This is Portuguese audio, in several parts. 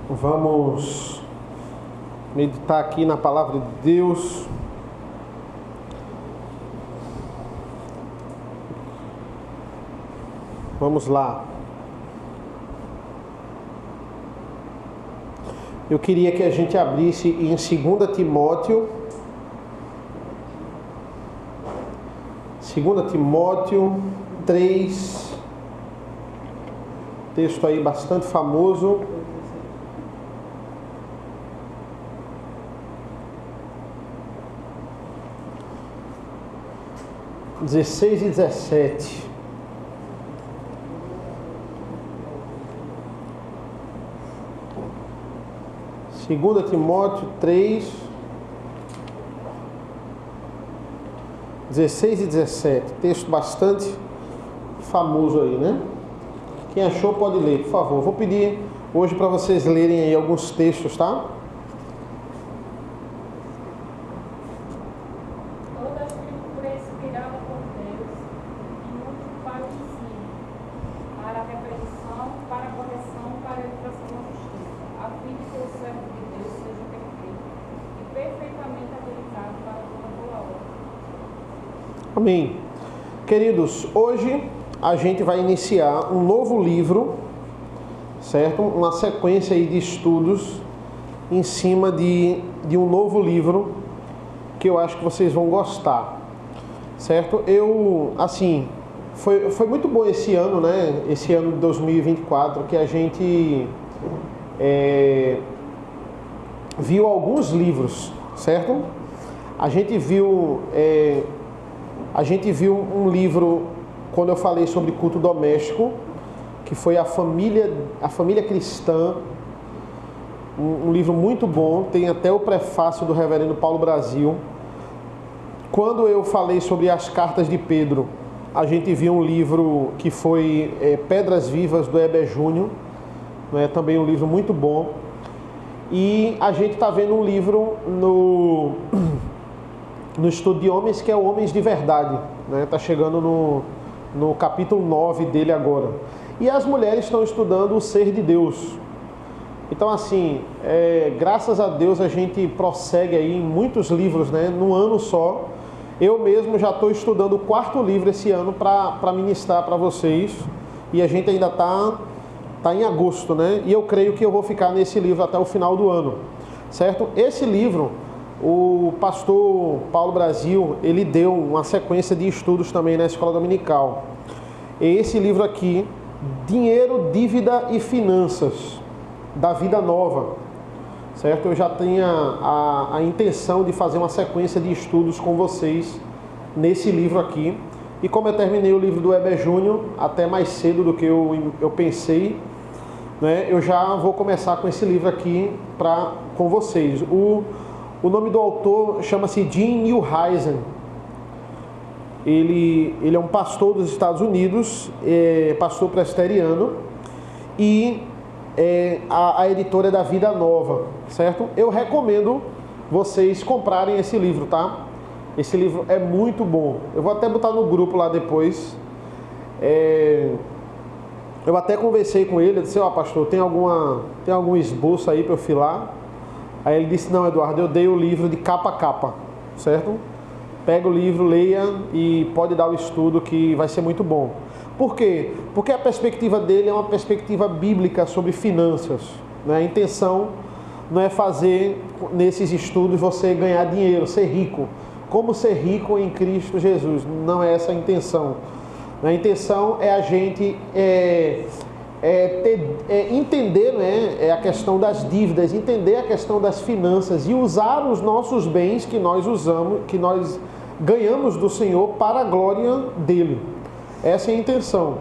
Vamos meditar aqui na palavra de Deus. Vamos lá. Eu queria que a gente abrisse em 2 Timóteo. 2 Timóteo 3. Texto aí bastante famoso. (16 e 17). Segunda Timóteo 3, 16 e 17. Texto bastante famoso aí, né? Quem achou pode ler, por favor. Vou pedir hoje para vocês lerem aí alguns textos, tá? Toda a Escritura é inspirada por Deus e útil para o ensino, para a repreensão, para a correção, para a educação na justiça, a fim de que o servo de Deus seja perfeito e perfeitamente habilitado para toda boa obra. Amém. Queridos, hoje a gente vai iniciar um novo livro, certo? Uma sequência aí de estudos em cima de um novo livro que eu acho que vocês vão gostar, certo? Foi muito bom esse ano, né? Esse ano de 2024, que a gente viu alguns livros, certo? A gente viu um livro quando eu falei sobre culto doméstico, que foi a família cristã, um livro muito bom, tem até o prefácio do reverendo Paulo Brasil. Quando eu falei sobre as cartas de Pedro, a gente viu um livro que foi Pedras Vivas, do Heber Júnior, né? Também um livro muito bom. E a gente está vendo um livro no estudo de homens, que é o Homens de Verdade, né? Está chegando no capítulo 9 dele agora. E as mulheres estão estudando o Ser de Deus. Então, assim, graças a Deus a gente prossegue aí em muitos livros, né? Num ano só. Eu mesmo já estou estudando o 4º livro esse ano para ministrar para vocês. E a gente ainda está em agosto, né? E eu creio que eu vou ficar nesse livro até o final do ano, certo? Esse livro, o pastor Paulo Brasil, ele deu uma sequência de estudos também na escola dominical. Esse livro aqui, Dinheiro, Dívida e Finanças, da Vida Nova, certo? Eu já tenho a intenção de fazer uma sequência de estudos com vocês nesse livro aqui. E como eu terminei o livro do Heber Júnior até mais cedo do que eu pensei, né, eu já vou começar com esse livro aqui com vocês. O nome do autor chama-se Jim Newhisen. Ele é um pastor dos Estados Unidos, pastor presbiteriano, e a editora é da Vida Nova, certo? Eu recomendo vocês comprarem esse livro, tá? Esse livro é muito bom. Eu vou até botar no grupo lá depois. Eu até conversei com ele, eu disse: pastor, tem algum esboço aí para eu filar? Aí ele disse: não, Eduardo, eu dei o livro de capa a capa, certo? Pega o livro, leia e pode dar o estudo, que vai ser muito bom. Por quê? Porque a perspectiva dele é uma perspectiva bíblica sobre finanças, né? A intenção não é fazer nesses estudos você ganhar dinheiro, ser rico. Como ser rico em Cristo Jesus? Não é essa a intenção. A intenção é a gente entender, né, a questão das dívidas, entender a questão das finanças e usar os nossos bens que nós usamos, que nós ganhamos do Senhor para a glória dele. Essa é a intenção.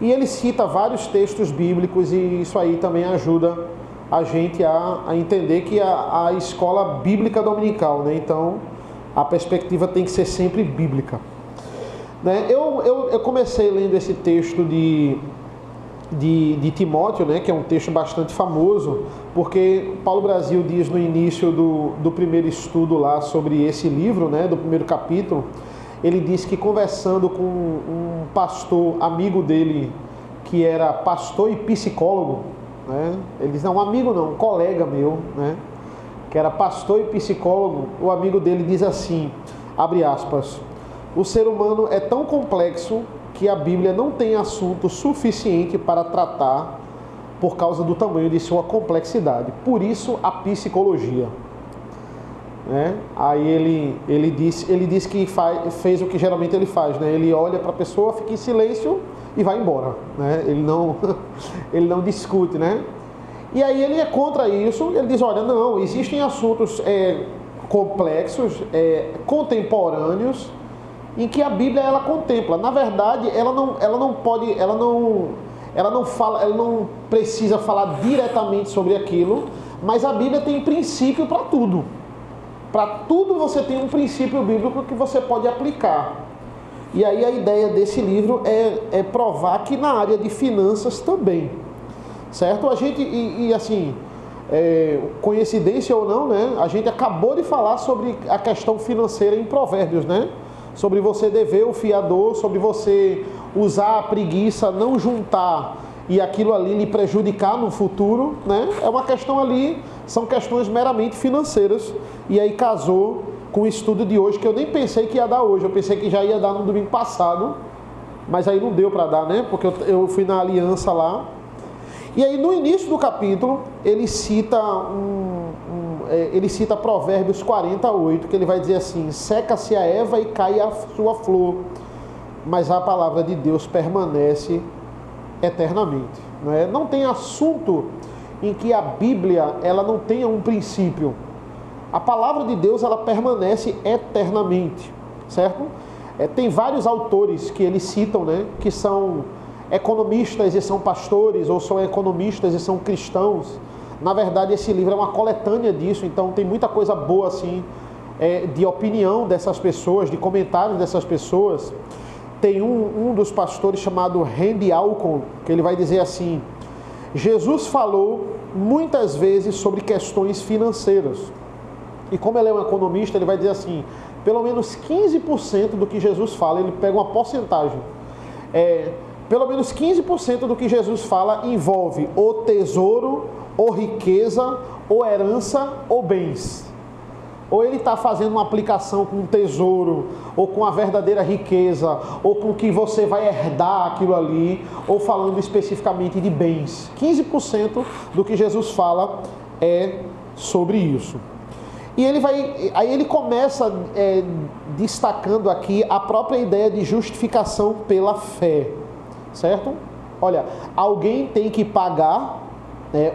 E ele cita vários textos bíblicos, e isso aí também ajuda a gente a entender que a escola bíblica dominical, né? Então a perspectiva tem que ser sempre bíblica, né? Eu comecei lendo esse texto de Timóteo, né, que é um texto bastante famoso, porque Paulo Brasil diz no início do primeiro estudo lá sobre esse livro, né, do primeiro capítulo, ele disse que conversando com um pastor amigo dele, que era pastor e psicólogo, né? Ele diz, não, um amigo não, um colega meu, né? Que era pastor e psicólogo. O amigo dele diz assim, abre aspas, o ser humano é tão complexo que a Bíblia não tem assunto suficiente para tratar por causa do tamanho de sua complexidade. Por isso, a psicologia. Né? Aí ele diz que fez o que geralmente ele faz, né? Ele olha para a pessoa, fica em silêncio e vai embora, né? Ele não discute, né? E aí ele é contra isso, ele diz, olha, não, existem assuntos complexos, contemporâneos, em que a Bíblia ela contempla. Na verdade, ela não precisa falar diretamente sobre aquilo, mas a Bíblia tem princípio para tudo. Para tudo você tem um princípio bíblico que você pode aplicar. E aí a ideia desse livro é provar que na área de finanças também. Certo? A gente, assim, coincidência ou não, né? A gente acabou de falar sobre a questão financeira em Provérbios, né? Sobre você dever o fiador, sobre você usar a preguiça, não juntar e aquilo ali lhe prejudicar no futuro, né? É uma questão ali, são questões meramente financeiras. E aí casou com o estudo de hoje, que eu nem pensei que ia dar hoje, eu pensei que já ia dar no domingo passado, mas aí não deu para dar, né? Porque eu fui na aliança lá. E aí no início do capítulo, ele cita Provérbios 48, que ele vai dizer assim, seca-se a erva e cai a sua flor, mas a palavra de Deus permanece eternamente. Não tem assunto em que a Bíblia ela não tenha um princípio. A palavra de Deus ela permanece eternamente, certo? Tem vários autores que eles citam, né, que são economistas e são pastores, ou são economistas e são cristãos. Na verdade, esse livro é uma coletânea disso, então tem muita coisa boa assim, de opinião dessas pessoas, de comentários dessas pessoas. Tem um dos pastores chamado Randy Alcorn, que ele vai dizer assim, Jesus falou muitas vezes sobre questões financeiras. E como ele é um economista, ele vai dizer assim, pelo menos 15% do que Jesus fala, ele pega uma porcentagem. Pelo menos 15% do que Jesus fala envolve ou tesouro, ou riqueza, ou herança, ou bens. Ou ele está fazendo uma aplicação com um tesouro, ou com a verdadeira riqueza, ou com o que você vai herdar aquilo ali, ou falando especificamente de bens. 15% do que Jesus fala é sobre isso. E aí ele começa destacando aqui a própria ideia de justificação pela fé. Certo? Olha, alguém tem que pagar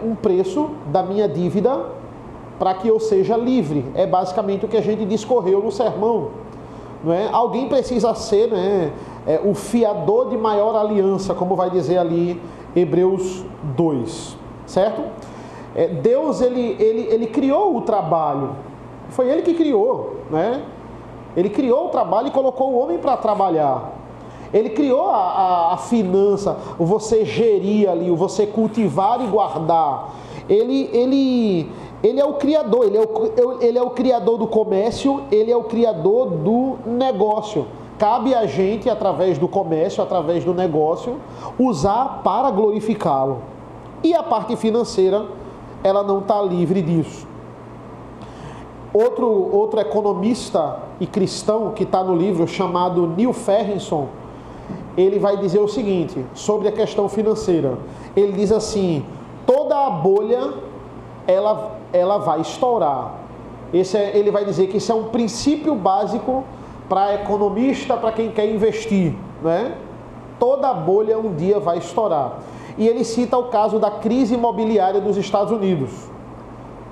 um preço da minha dívida para que eu seja livre. É basicamente o que a gente discorreu no sermão. Não é? Alguém precisa ser o fiador de maior aliança, como vai dizer ali Hebreus 2. Certo? Deus, ele criou o trabalho. Foi ele que criou. Né? Ele criou o trabalho e colocou o homem para trabalhar. Ele criou a finança, o você gerir ali, o você cultivar e guardar. Ele é o criador, ele é o criador do comércio, ele é o criador do negócio. Cabe a gente, através do comércio, através do negócio, usar para glorificá-lo. E a parte financeira, ela não está livre disso. Outro economista e cristão que está no livro, chamado Neil Ferguson, ele vai dizer o seguinte, sobre a questão financeira. Ele diz assim, toda a bolha, ela vai estourar. Ele vai dizer que isso é um princípio básico para economista, para quem quer investir. Né? Toda a bolha um dia vai estourar. E ele cita o caso da crise imobiliária dos Estados Unidos.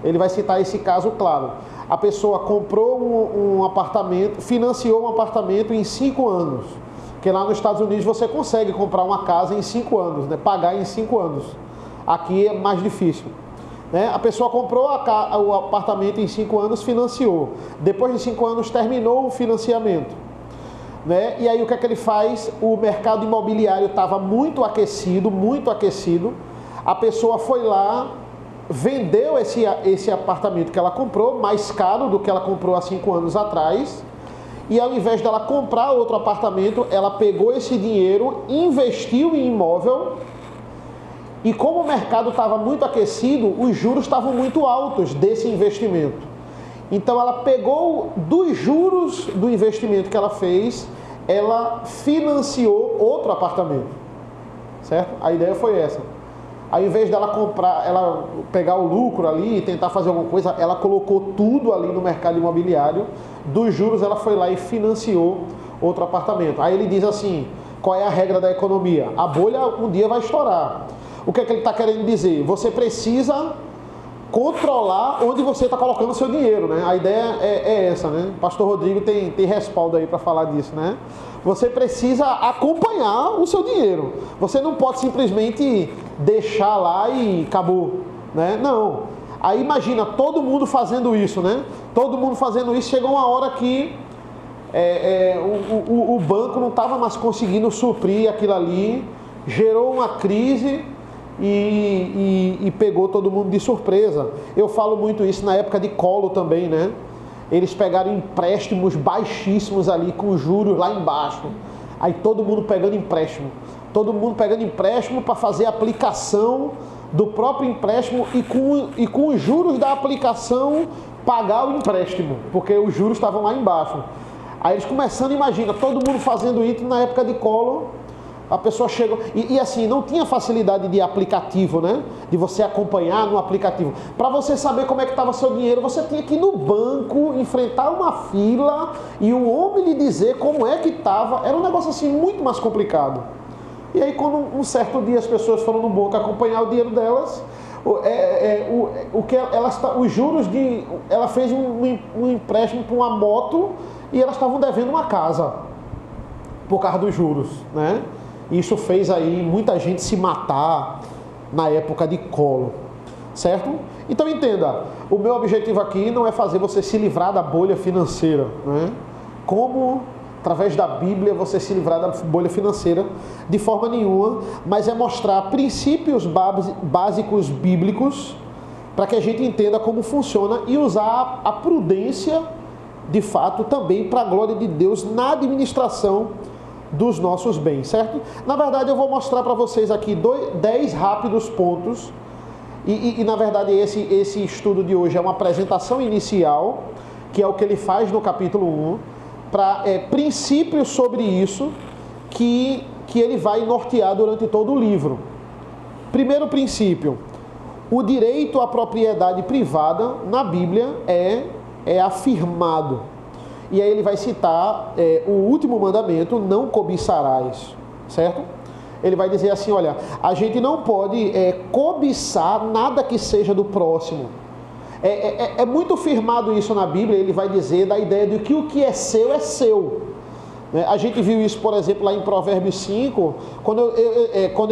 Ele vai citar esse caso, claro. A pessoa comprou um apartamento, financiou um apartamento em 5 anos. Porque lá nos Estados Unidos você consegue comprar uma casa em 5 anos, né? Pagar em 5 anos. Aqui é mais difícil. Né? A pessoa comprou o apartamento em 5 anos, financiou. Depois de 5 anos terminou o financiamento. Né? E aí o que é que ele faz? O mercado imobiliário estava muito aquecido. A pessoa foi lá, vendeu esse apartamento que ela comprou, mais caro do que ela comprou há 5 anos atrás. E ao invés dela comprar outro apartamento, ela pegou esse dinheiro, investiu em imóvel E como o mercado estava muito aquecido, os juros estavam muito altos desse investimento. Então ela pegou dos juros do investimento que ela fez, ela financiou outro apartamento, certo? A ideia foi essa. Ao invés dela comprar, ela pegar o lucro ali e tentar fazer alguma coisa, ela colocou tudo ali no mercado imobiliário. Dos juros ela foi lá e financiou outro apartamento. Aí ele diz assim, qual é a regra da economia? A bolha um dia vai estourar. O que é que ele está querendo dizer? Você precisa controlar onde você está colocando o seu dinheiro, né? A ideia é essa, né? O pastor Rodrigo tem respaldo aí para falar disso, né? Você precisa acompanhar o seu dinheiro. Você não pode simplesmente deixar lá e acabou, né? Não. Aí imagina todo mundo fazendo isso, né? Todo mundo fazendo isso, chegou uma hora que o banco não estava mais conseguindo suprir aquilo ali, gerou uma crise e pegou todo mundo de surpresa. Eu falo muito isso na época de Collor também, né? Eles pegaram empréstimos baixíssimos ali, com juros lá embaixo. Aí todo mundo pegando empréstimo. Todo mundo pegando empréstimo para fazer a aplicação do próprio empréstimo e com os juros da aplicação pagar o empréstimo, porque os juros estavam lá embaixo. Aí eles começando, imagina, todo mundo fazendo isso na época de Collor. A pessoa chega... E assim, não tinha facilidade de aplicativo, né? De você acompanhar no aplicativo. Para você saber como é que estava seu dinheiro, você tinha que ir no banco, enfrentar uma fila e o homem lhe dizer como é que estava. Era um negócio assim muito mais complicado. E aí, quando um certo dia as pessoas foram no banco acompanhar o dinheiro delas, os juros de... Ela fez um empréstimo para uma moto e elas estavam devendo uma casa por causa dos juros, né? Isso fez aí muita gente se matar na época de Collor, certo? Então entenda, o meu objetivo aqui não é fazer você se livrar da bolha financeira, né? Como, através da Bíblia, você se livrar da bolha financeira, de forma nenhuma, mas é mostrar princípios básicos bíblicos para que a gente entenda como funciona e usar a prudência, de fato, também para a glória de Deus na administração dos nossos bens, certo? Na verdade, eu vou mostrar para vocês aqui 10 rápidos pontos e na verdade esse estudo de hoje é uma apresentação inicial, que é o que ele faz no capítulo 1, para princípios sobre isso que ele vai nortear durante todo o livro. Primeiro princípio, o direito à propriedade privada na Bíblia é afirmado. E aí ele vai citar o último mandamento, não cobiçarás, certo? Ele vai dizer assim, olha, a gente não pode cobiçar nada que seja do próximo. É muito firmado isso na Bíblia, ele vai dizer da ideia de que o que é seu é seu. A gente viu isso, por exemplo, lá em Provérbios 5, quando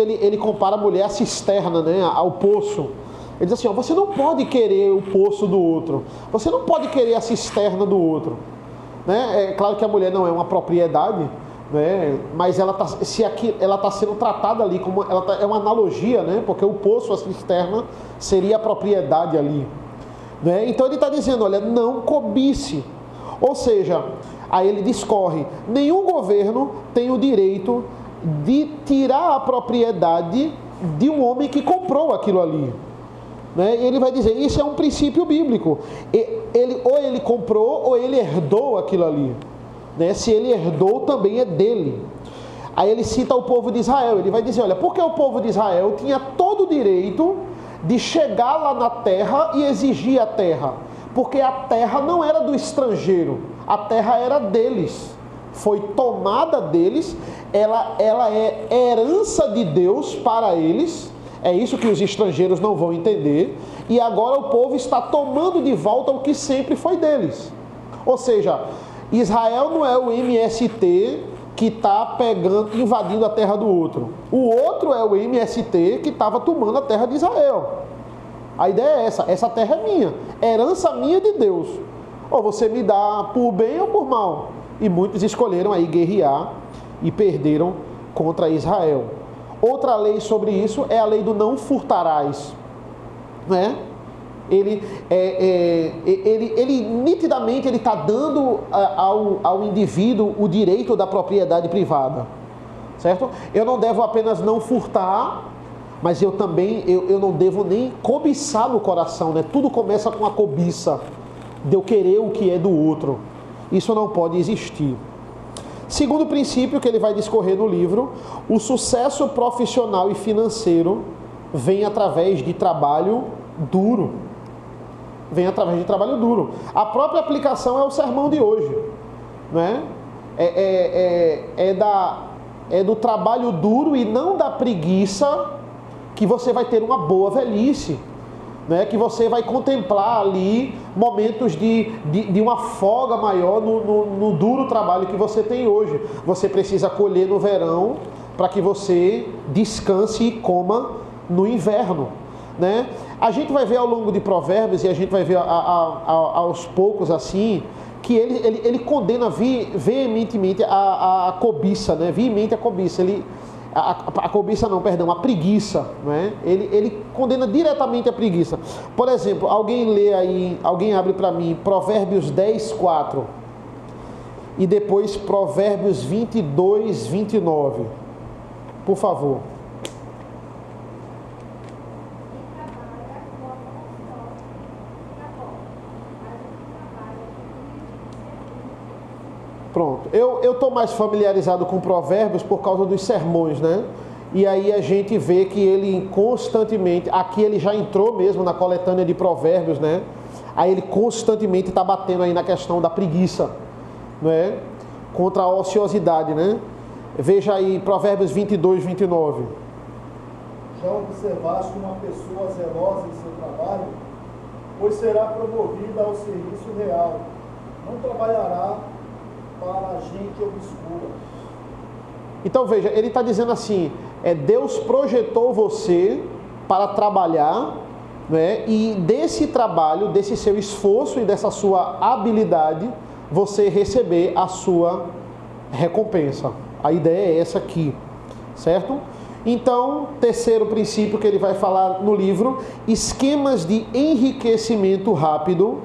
ele compara a mulher à cisterna, né, ao poço. Ele diz assim, ó, você não pode querer o poço do outro, você não pode querer a cisterna do outro. Né? É claro que a mulher não é uma propriedade, né? Mas ela está sendo tratada ali como é uma analogia, né? Porque o poço, a cisterna, seria a propriedade ali, né? Então ele está dizendo, olha, não cobice. Ou seja, aí ele discorre, nenhum governo tem o direito de tirar a propriedade de um homem que comprou aquilo ali. Ele vai dizer, isso é um princípio bíblico. Ou ele comprou ou ele herdou aquilo ali. Se ele herdou, também é dele. Aí ele cita o povo de Israel. Ele vai dizer, olha, porque o povo de Israel tinha todo o direito de chegar lá na terra e exigir a terra. Porque a terra não era do estrangeiro, a terra era deles. Foi tomada deles, ela é herança de Deus para eles. É isso que os estrangeiros não vão entender. E agora o povo está tomando de volta o que sempre foi deles. Ou seja, Israel não é o MST que está invadindo a terra do outro. O outro é o MST que estava tomando a terra de Israel. A ideia é essa terra é minha, herança minha de Deus. Ou você me dá por bem ou por mal. E muitos escolheram aí guerrear e perderam contra Israel. Outra lei sobre isso é a lei do não furtarás, né? Ele nitidamente ele está dando ao indivíduo o direito da propriedade privada, certo? Eu não devo apenas não furtar, mas eu também, eu não devo nem cobiçar no coração, né? Tudo começa com a cobiça, de eu querer o que é do outro. Isso não pode existir. Segundo princípio que ele vai discorrer no livro, o sucesso profissional e financeiro vem através de trabalho duro. Vem através de trabalho duro. A própria aplicação é o sermão de hoje, né? É do trabalho duro e não da preguiça que você vai ter uma boa velhice, né? Que você vai contemplar ali momentos de uma folga maior no duro trabalho que você tem hoje. Você precisa colher no verão para que você descanse e coma no inverno, né? A gente vai ver ao longo de Provérbios, e a gente vai ver aos poucos assim, que ele condena veementemente a cobiça, né? Veemente a cobiça. A cobiça não, perdão, a preguiça, né? Ele condena diretamente a preguiça. Por exemplo, alguém lê aí, alguém abre para mim Provérbios 10, 4 e depois Provérbios 22, 29. Por favor. Pronto, eu estou mais familiarizado com Provérbios por causa dos sermões, né? E aí a gente vê que ele constantemente, aqui ele já entrou mesmo na coletânea de Provérbios, né? Aí ele constantemente está batendo aí na questão da preguiça, né? Contra a ociosidade, né? Veja aí Provérbios 22, 29. Já observaste uma pessoa zelosa em seu trabalho, pois será promovida ao serviço real, não trabalhará para a gente obscura. Então veja, ele está dizendo assim, Deus projetou você para trabalhar, né? E desse trabalho, desse seu esforço e dessa sua habilidade, você receber a sua recompensa. A ideia é essa aqui, certo? Então, terceiro princípio que ele vai falar no livro, esquemas de enriquecimento rápido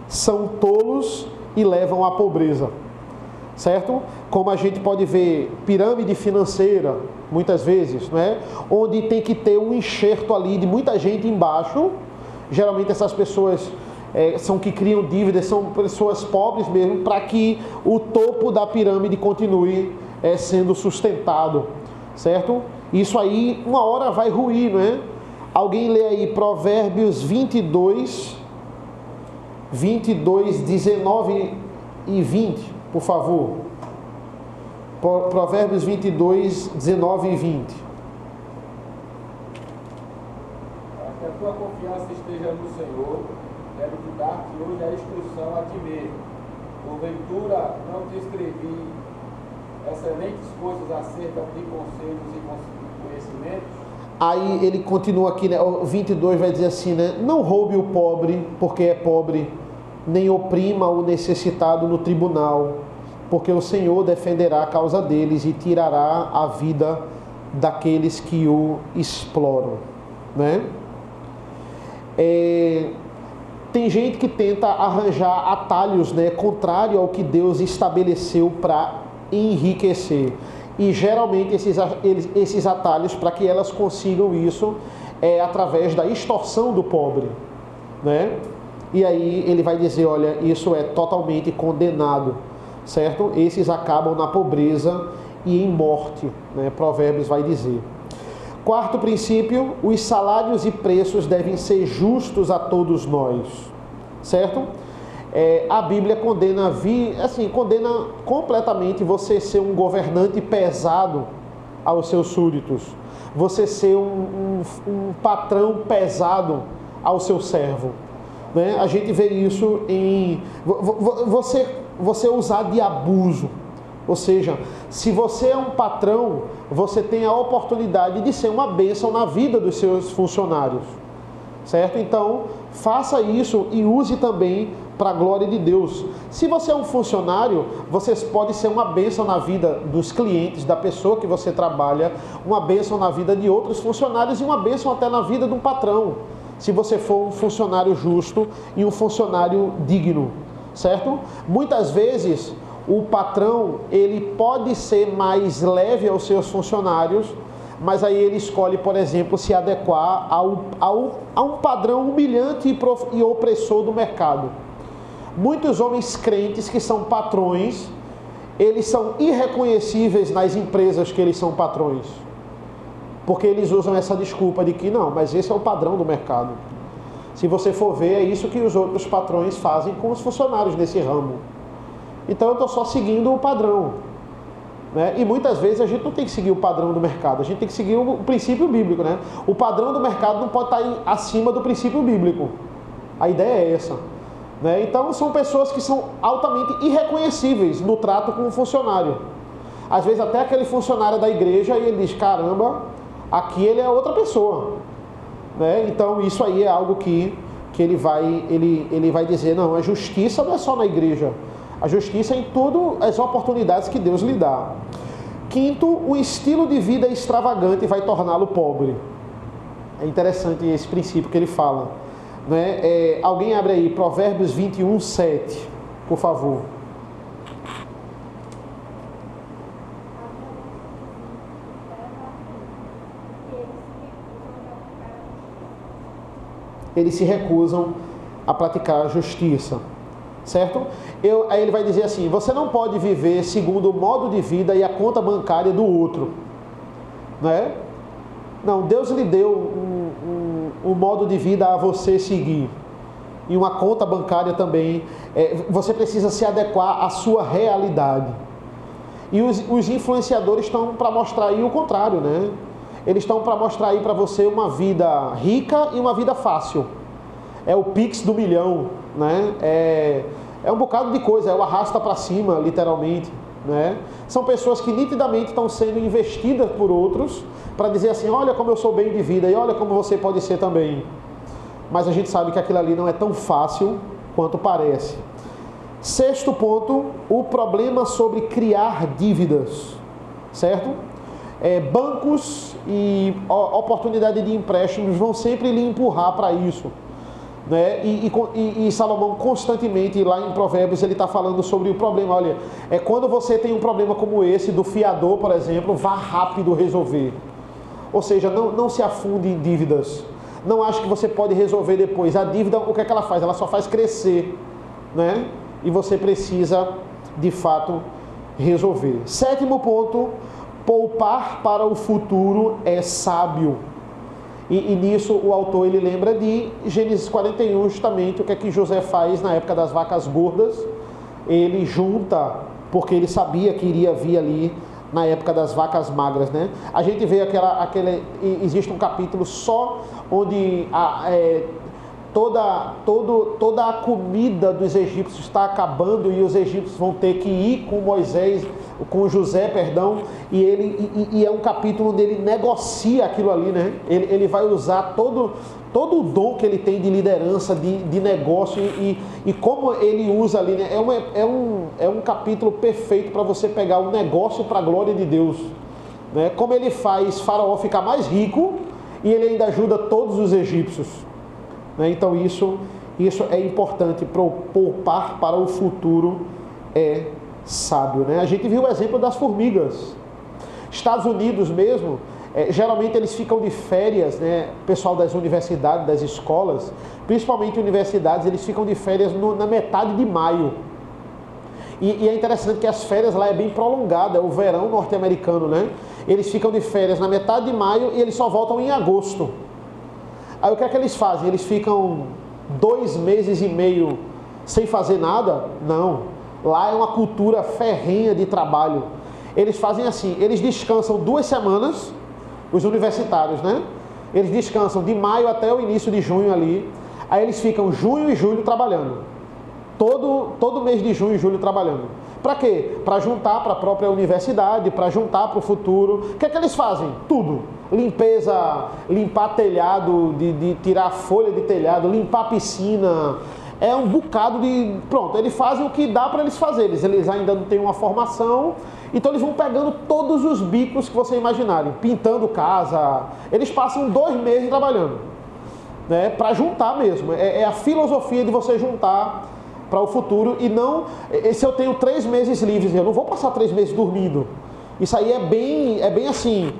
são tolos e levam à pobreza. Certo? Como a gente pode ver, pirâmide financeira, muitas vezes, né? Onde tem que ter um enxerto ali de muita gente embaixo. Geralmente essas pessoas são que criam dívidas, são pessoas pobres mesmo, para que o topo da pirâmide continue sendo sustentado, certo? Isso aí, uma hora vai ruir, não é? Alguém lê aí Provérbios 22, 19 e 20. Por favor, Provérbios 22, 19 e 20. Para que a tua confiança esteja no Senhor, quero te dar-te hoje a instrução a ti mesmo. Porventura, não te escrevi excelentes coisas acerca de conselhos e conhecimentos? Aí ele continua aqui, né? O 22 vai dizer assim, né? Não roube o pobre, porque é pobre, nem oprima o necessitado no tribunal, porque o Senhor defenderá a causa deles e tirará a vida daqueles que o exploram, né? Tem gente que tenta arranjar atalhos, né, contrário ao que Deus estabeleceu para enriquecer, e geralmente esses atalhos, para que elas consigam isso, é através da extorsão do pobre, né? E aí ele vai dizer, olha, isso é totalmente condenado, certo? Esses acabam na pobreza e em morte, né? Provérbios vai dizer. Quarto princípio, os salários e preços devem ser justos a todos nós, certo? A Bíblia condena completamente você ser um governante pesado aos seus súditos, você ser um patrão pesado ao seu servo. Né? A gente vê isso em você usar de abuso, ou seja, se você é um patrão, você tem a oportunidade de ser uma bênção na vida dos seus funcionários, certo? Então, faça isso e use também para a glória de Deus. Se você é um funcionário, você pode ser uma bênção na vida dos clientes, da pessoa que você trabalha, uma bênção na vida de outros funcionários e uma bênção até na vida de um patrão, se você for um funcionário justo e um funcionário digno, certo? Muitas vezes o patrão, ele pode ser mais leve aos seus funcionários, mas aí ele escolhe, por exemplo, se adequar a um padrão humilhante e opressor do mercado. Muitos homens crentes que são patrões, eles são irreconhecíveis nas empresas que eles são patrões, porque eles usam essa desculpa de que não, mas esse é o padrão do mercado. Se você for ver, é isso que os outros patrões fazem com os funcionários nesse ramo. Então eu estou só seguindo o padrão, né? E muitas vezes a gente não tem que seguir o padrão do mercado, a gente tem que seguir o princípio bíblico, né? O padrão do mercado não pode estar acima do princípio bíblico. A ideia é essa, né? Então são pessoas que são altamente irreconhecíveis no trato com o funcionário. Às vezes até aquele funcionário da igreja, e ele diz, caramba, aqui ele é outra pessoa, né? Então isso aí é algo que ele vai dizer, não, a justiça não é só na igreja, a justiça é em todas as oportunidades que Deus lhe dá. Quinto, o estilo de vida extravagante vai torná-lo pobre. É interessante esse princípio que ele fala, né? Alguém abre aí Provérbios 21, 7, por favor. Eles se recusam a praticar a justiça, certo? Aí ele vai dizer assim, você não pode viver segundo o modo de vida e a conta bancária do outro, né? Não, Deus lhe deu um modo de vida a você seguir, e uma conta bancária também. Você precisa se adequar à sua realidade. E os influenciadores estão para mostrar aí o contrário, né? Eles estão para mostrar aí para você uma vida rica e uma vida fácil. É o Pix do milhão, né? É um bocado de coisa, é o arrasta para cima, literalmente, né? São pessoas que nitidamente estão sendo investidas por outros para dizer assim, olha como eu sou bem de vida e olha como você pode ser também. Mas a gente sabe que aquilo ali não é tão fácil quanto parece. Sexto ponto, o problema sobre criar dívidas, certo? Bancos e oportunidade de empréstimos vão sempre lhe empurrar para isso, né? E Salomão constantemente lá em Provérbios ele está falando sobre o problema. Olha, quando você tem um problema como esse do fiador, por exemplo, vá rápido resolver. Ou seja, não se afunde em dívidas. Não ache que você pode resolver depois. A dívida, o que é que ela faz? Ela só faz crescer, né? E você precisa de fato resolver. Sétimo ponto, poupar para o futuro é sábio. E nisso o autor ele lembra de Gênesis 41, justamente o que é que José faz na época das vacas gordas. Ele junta, porque ele sabia que iria vir ali na época das vacas magras, né? A gente vê existe um capítulo só onde toda a comida dos egípcios está acabando e os egípcios vão ter que ir com José, e é um capítulo onde ele negocia aquilo ali, né? Ele vai usar todo o dom que ele tem de liderança, de negócio e como ele usa ali, né? É um capítulo perfeito para você pegar o negócio para a glória de Deus, né? Como ele faz Faraó ficar mais rico e ele ainda ajuda todos os egípcios, né? Então isso é importante. Poupar para o futuro é sábio, né? A gente viu o exemplo das formigas. Estados Unidos mesmo, geralmente eles ficam de férias, né? O pessoal das universidades, das escolas, principalmente universidades, eles ficam de férias na metade de maio. E é interessante que as férias lá é bem prolongada, é o verão norte-americano, né? Eles ficam de férias na metade de maio e eles só voltam em agosto. Aí o que é que eles fazem? Eles ficam 2 meses e meio sem fazer nada? Não. Lá é uma cultura ferrenha de trabalho. Eles fazem assim, eles descansam 2 semanas, os universitários, né? Eles descansam de maio até o início de junho ali. Aí eles ficam junho e julho trabalhando. Todo mês de junho e julho trabalhando. Para quê? Para juntar para a própria universidade, para juntar para o futuro. O que é que eles fazem? Tudo. Limpeza, limpar telhado, de tirar folha de telhado, limpar piscina. É um bocado de... Pronto, eles fazem o que dá para eles fazerem. Eles ainda não têm uma formação, então eles vão pegando todos os bicos que você imaginarem, pintando casa. Eles passam 2 meses trabalhando, né, para juntar mesmo. É a filosofia de você juntar para o futuro e não... Se eu tenho 3 meses livres, eu não vou passar 3 meses dormindo. Isso aí é bem assim...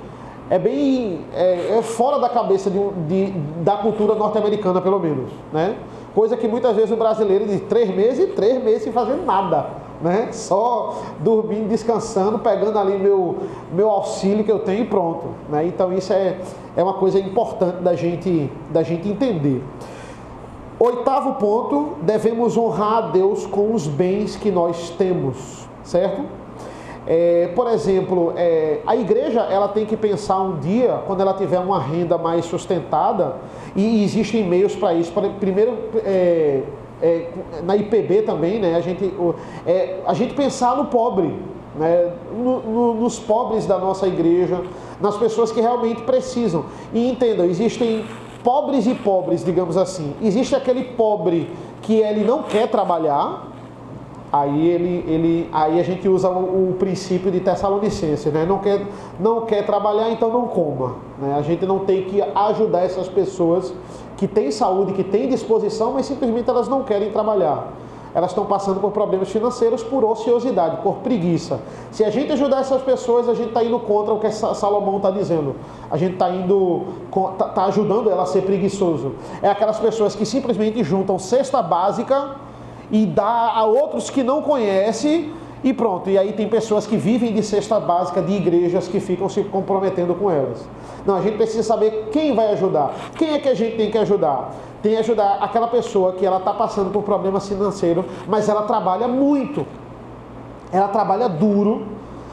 é fora da cabeça da cultura norte-americana, pelo menos, né? Coisa que muitas vezes o brasileiro diz 3 meses sem fazer nada, né? Só dormindo, descansando, pegando ali meu auxílio que eu tenho e pronto, né? Então isso é uma coisa importante da gente entender. 8º ponto, devemos honrar a Deus com os bens que nós temos, certo? Por exemplo, a igreja ela tem que pensar um dia, quando ela tiver uma renda mais sustentada, e existem meios para isso. Primeiro, na IPB também, né, a gente pensar no pobre, né, nos pobres da nossa igreja, nas pessoas que realmente precisam. E entendam, existem pobres e pobres, digamos assim. Existe aquele pobre que ele não quer trabalhar. Aí a gente usa o princípio de Tessalonicenses, né? Não quer trabalhar, então não coma, né? A gente não tem que ajudar essas pessoas que têm saúde, que têm disposição, mas simplesmente elas não querem trabalhar. Elas estão passando por problemas financeiros, por ociosidade, por preguiça. Se a gente ajudar essas pessoas, a gente está indo contra o que Salomão está dizendo. A gente está ajudando ela a ser preguiçoso. É aquelas pessoas que simplesmente juntam cesta básica e dá a outros que não conhecem e pronto. E aí tem pessoas que vivem de cesta básica de igrejas que ficam se comprometendo com elas. Não, a gente precisa saber quem vai ajudar. Quem é que a gente tem que ajudar? Tem que ajudar aquela pessoa que ela está passando por problemas financeiros, mas ela trabalha muito. Ela trabalha duro,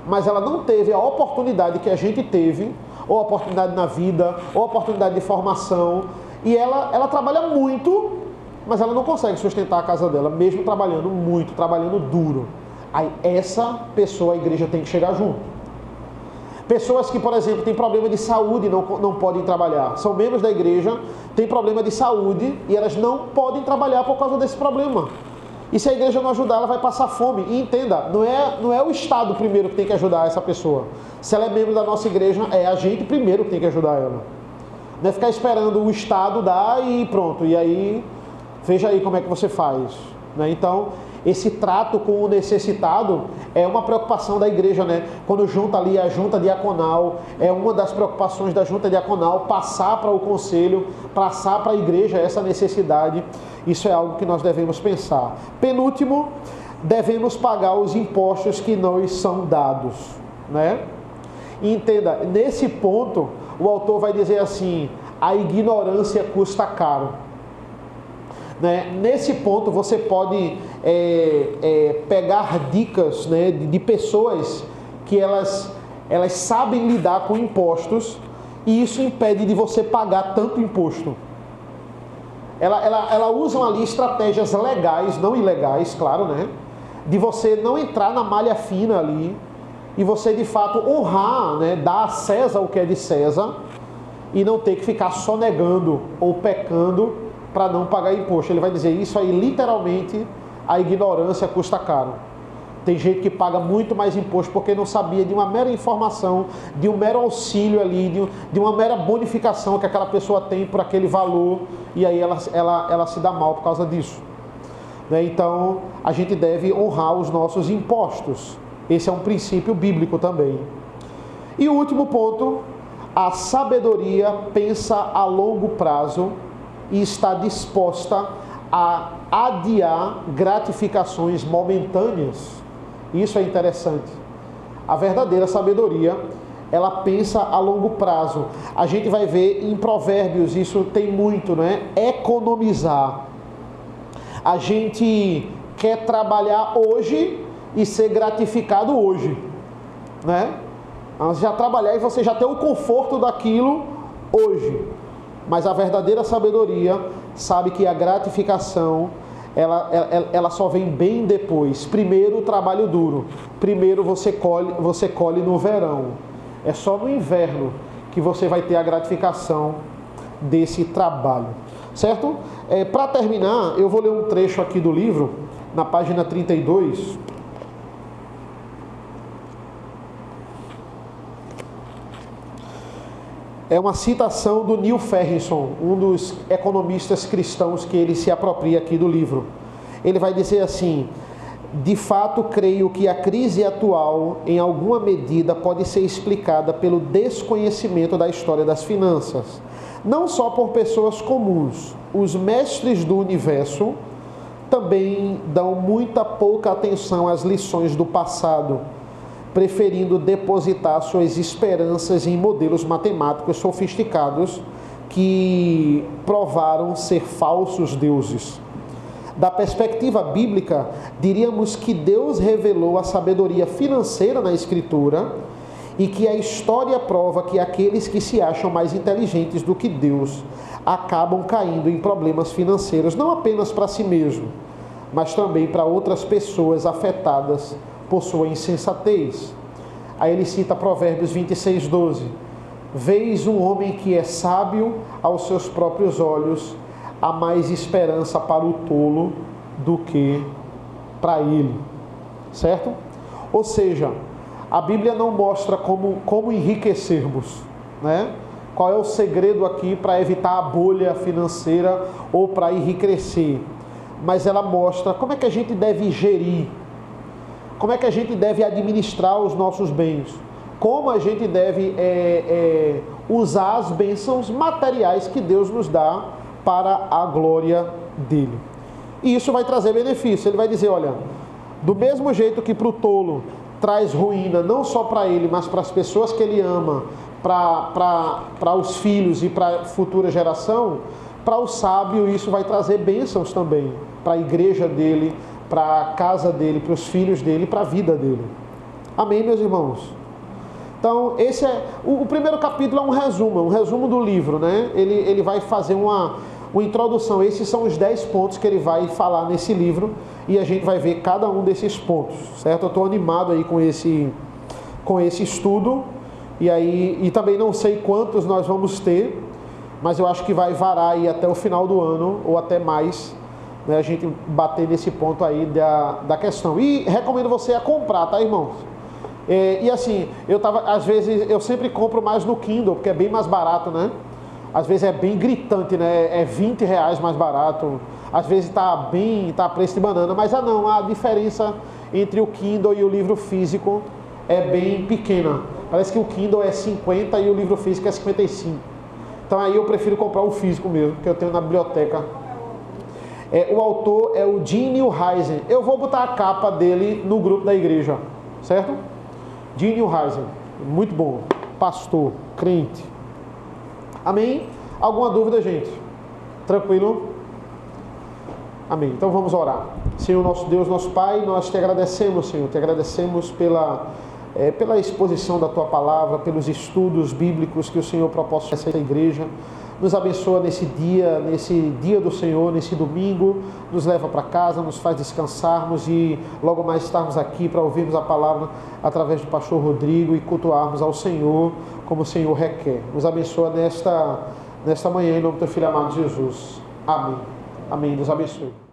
mas ela não teve a oportunidade que a gente teve, ou a oportunidade na vida, ou a oportunidade de formação. E ela trabalha muito, mas ela não consegue sustentar a casa dela, mesmo trabalhando muito, trabalhando duro. Aí essa pessoa, a igreja tem que chegar junto. Pessoas que, por exemplo, têm problema de saúde e não podem trabalhar. São membros da igreja, têm problema de saúde e elas não podem trabalhar por causa desse problema. E se a igreja não ajudar, ela vai passar fome. E entenda, não é o Estado primeiro que tem que ajudar essa pessoa. Se ela é membro da nossa igreja, é a gente primeiro que tem que ajudar ela. Não é ficar esperando o Estado dar e pronto. E aí, veja aí como é que você faz, né? Então, esse trato com o necessitado é uma preocupação da igreja, né? Quando junta ali a junta diaconal, é uma das preocupações da junta diaconal, passar para o conselho, passar para a igreja essa necessidade. Isso é algo que nós devemos pensar. Penúltimo, devemos pagar os impostos que nos são dados, né? E entenda, nesse ponto, o autor vai dizer assim: a ignorância custa caro. Né? Nesse ponto você pode pegar dicas, né, de pessoas que elas sabem lidar com impostos, e isso impede de você pagar tanto imposto. Ela usam ali estratégias legais, não ilegais, claro, né? De você não entrar na malha fina ali e você de fato honrar, né, dar a César o que é de César e não ter que ficar sonegando ou pecando para não pagar imposto. Ele vai dizer isso aí, literalmente, a ignorância custa caro. Tem gente que paga muito mais imposto porque não sabia de uma mera informação, de um mero auxílio ali, de uma mera bonificação que aquela pessoa tem por aquele valor, e aí ela se dá mal por causa disso. Né? Então, a gente deve honrar os nossos impostos. Esse é um princípio bíblico também. E o último ponto, a sabedoria pensa a longo prazo e está disposta a adiar gratificações momentâneas. Isso é interessante. A verdadeira sabedoria, ela pensa a longo prazo. A gente vai ver em Provérbios, isso tem muito, né? Economizar. A gente quer trabalhar hoje e ser gratificado hoje, né? Você já trabalhar e você já ter o conforto daquilo hoje. Mas a verdadeira sabedoria sabe que a gratificação, ela só vem bem depois. Primeiro o trabalho duro. Primeiro você colhe no verão. É só no inverno que você vai ter a gratificação desse trabalho. Certo? Para terminar, eu vou ler um trecho aqui do livro, na página 32. É uma citação do Neil Ferguson, um dos economistas cristãos que ele se apropria aqui do livro. Ele vai dizer assim: De fato, creio que a crise atual, em alguma medida, pode ser explicada pelo desconhecimento da história das finanças. Não só por pessoas comuns. Os mestres do universo também dão muita pouca atenção às lições do passado, preferindo depositar suas esperanças em modelos matemáticos sofisticados que provaram ser falsos deuses. Da perspectiva bíblica, diríamos que Deus revelou a sabedoria financeira na Escritura e que a história prova que aqueles que se acham mais inteligentes do que Deus acabam caindo em problemas financeiros, não apenas para si mesmo, mas também para outras pessoas afetadas por sua insensatez. Aí ele cita Provérbios 26:12. Vês um homem que é sábio aos seus próprios olhos, há mais esperança para o tolo do que para ele. Certo? Ou seja, a Bíblia não mostra como enriquecermos, né? Qual é o segredo aqui para evitar a bolha financeira ou para enriquecer? Mas ela mostra como é que a gente deve gerir, como é que a gente deve administrar os nossos bens, como a gente deve usar as bênçãos materiais que Deus nos dá para a glória dele. E isso vai trazer benefício. Ele vai dizer, olha, do mesmo jeito que para o tolo traz ruína, não só para ele, mas para as pessoas que ele ama, para os filhos e para a futura geração, para o sábio isso vai trazer bênçãos também, para a igreja dele, para a casa dele, para os filhos dele, para a vida dele. Amém, meus irmãos? Então, esse é o primeiro capítulo, é um resumo do livro, né? Ele vai fazer uma introdução. Esses são os 10 pontos que ele vai falar nesse livro e a gente vai ver cada um desses pontos, certo? Eu estou animado aí com esse estudo e também não sei quantos nós vamos ter, mas eu acho que vai varar aí até o final do ano ou até mais, né? A gente bater nesse ponto aí da questão. E recomendo você a comprar, tá, irmãos? E assim, às vezes eu sempre compro mais no Kindle, porque é bem mais barato, né? Às vezes é bem gritante, né? É R$20 mais barato. Às vezes tá preço de banana, mas não, a diferença entre o Kindle e o livro físico é bem pequena. Parece que o Kindle é 50 e o livro físico é 55. Então aí eu prefiro comprar o físico mesmo, que eu tenho na biblioteca. O autor é o Jim Newheiser. Eu vou botar a capa dele no grupo da igreja, certo? Jim Newheiser, muito bom, pastor, crente. Amém? Alguma dúvida, gente? Tranquilo? Amém. Então vamos orar. Senhor, nosso Deus, nosso Pai, nós te agradecemos, Senhor, te agradecemos pela exposição da Tua Palavra, pelos estudos bíblicos que o Senhor proporciona a essa igreja. Nos abençoa nesse dia do Senhor, nesse domingo, nos leva para casa, nos faz descansarmos e logo mais estarmos aqui para ouvirmos a palavra através do pastor Rodrigo e cultuarmos ao Senhor como o Senhor requer. Nos abençoa nesta manhã, em nome do Teu Filho amado Jesus. Amém. Amém. Nos abençoe.